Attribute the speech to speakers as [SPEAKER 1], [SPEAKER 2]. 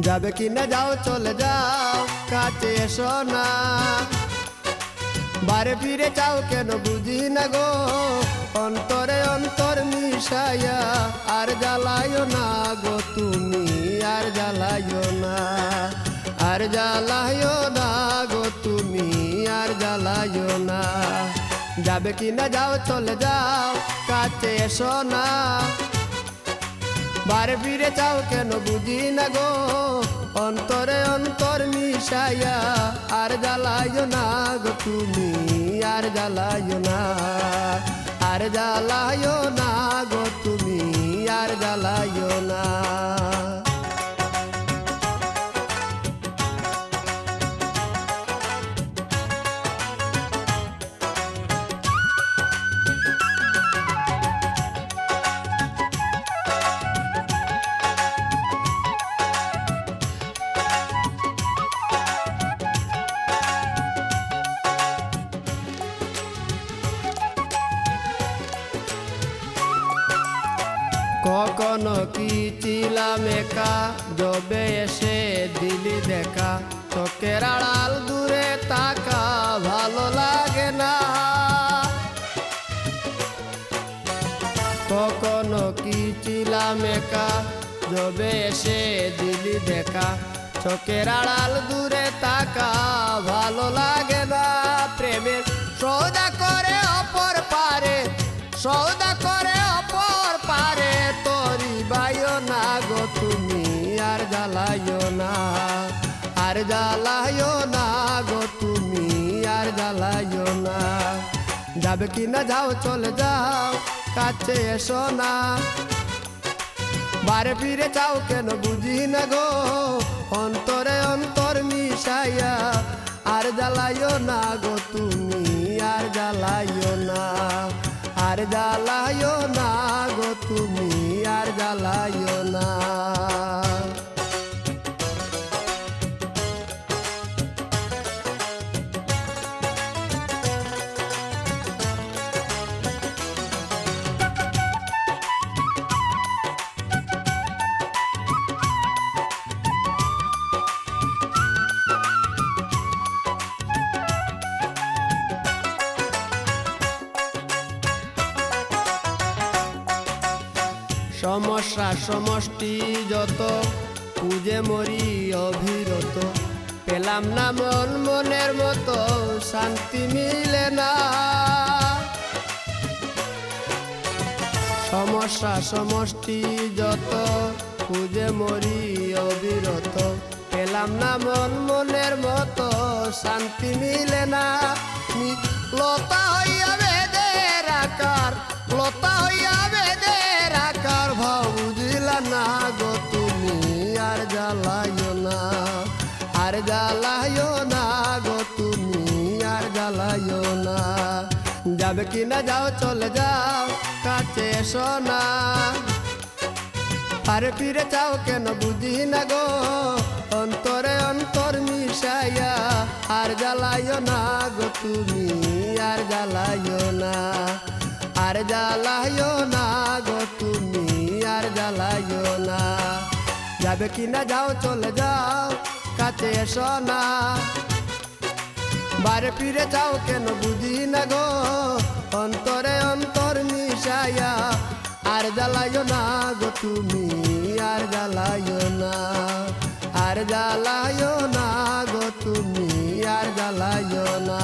[SPEAKER 1] যাবে কিনা যাও চলে যাও, কাছে এসো না। বারে ফিরে যাও কেন বুঝি না গো, অন্তরে অন্তর মিশাইয়া আর জ্বালাইও না গো তুমি, আর জ্বালাইও না, আর জ্বালাইও না গো তুমি, আর জ্বালাইও না। যাবে কিনা যাও চলে যাও, কাছে এসো না। বারে ফিরে যাও কেন বুঝি না গো, অন্তরে অন্তর মিশাইয়া আর জ্বালাইও না গো তুমি, আর জ্বালাইও না, আর জ্বালাইও না গো তুমি, আর জ্বালাইও না। কখনো কি ছিলাম একা, যবে এসে দিলি দেখা, চোখের আড়াল দূরে তাকা ভালো লাগে না। কখনো কি ছিলাম একা, যবে এসে দিলি দেখা, চোখের আড়াল দূরে তাকা ভালো লাগে না। প্রেমের সৌদা করে অপর পারে, সৌদা করে অপর পারে, তোরি বাইও না গো তুমি, আর জ্বালাইও না, আর জ্বালাইও না গো তুমি, আর জ্বালাইও না। যাবে কিনা যাও চলে যাও, কাছে এসো না। বারে ফিরে যাও কেন বুঝি না গো, অন্তরে অন্তর মিশাইয়া আর জ্বালাইও না গো তুমি, আর জ্বালাইও না, আর জ্বালাইও না গো তুমি, আর জ্বালাইও না। সমস্যা সমষ্টি যত, খুঁজে মরি অবিরত, পেলাম না মন মনের মতো, শান্তি মিলে না। সমস্যা সমষ্টি যত, খুঁজে মরি অবিরত, পেলাম না মন মনের মতো, শান্তি মিলে না। লতা হইয়া বেদের আকার, লতা হইয়া বেদের আকার, ভাব বুঝিলা না গো তুমি, আর জ্বালাইও না, আর জ্বালাইও না গো তুমি, আর জ্বালাইও না। যাবে কিনা যাও চলে যাও, কাছে এসো না। আরে ফিরে যাও কেন বুঝি না গো, অন্তরে অন্তর মিশাইয়া আর জ্বালাইও না গো তুমি, আর জ্বালাইও না, আর জ্বালাইও না গো তুমি, আর জ্বালাইও না। যাবে কিনা যাও চলে যাও, কাছে এসো না। বারে ফিরে যাও কেন বুঝি না গো, অন্তরে অন্তর মিশাইয়া আর জ্বালাইও না গো তুমি, আর জ্বালাইও না, আর জ্বালাইও না গো তুমি, আর জ্বালাইও না।